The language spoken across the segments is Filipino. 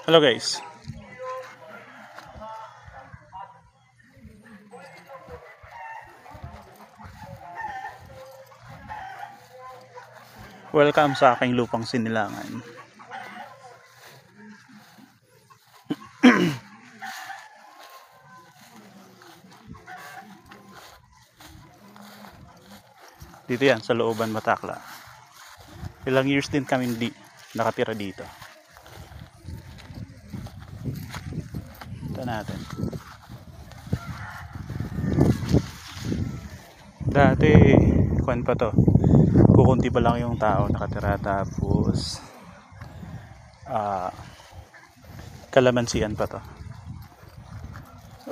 Hello guys. Welcome sa aking lupang sinilangan. Dito yan sa Looban, Batakla. Ilang years din kami nakatira dito. Ito natin. Dati, kuwan pa to. Kukunti pa lang yung tao nakatira, tapos kalamansian pa to.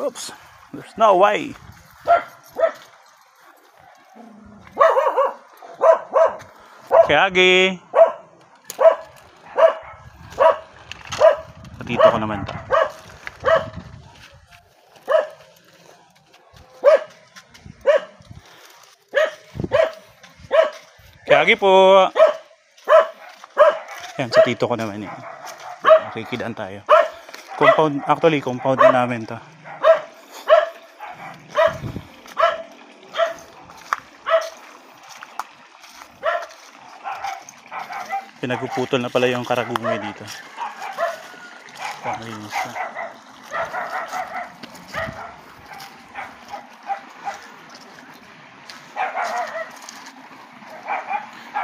Oops, there's no way. Kagi. Dito ko naman to. Kagi po. Yan, sa tito ko naman yun. Makikidaan tayo. Compound, actually compound na namin to. Pinagpuputol na pala yung karagumi dito. Pangalinis na.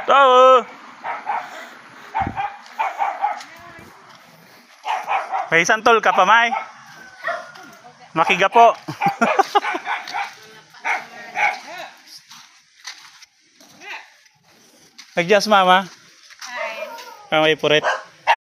Tao! May santol ka pa, May? Makiga po. Nag-just, mama? Hi. May puret.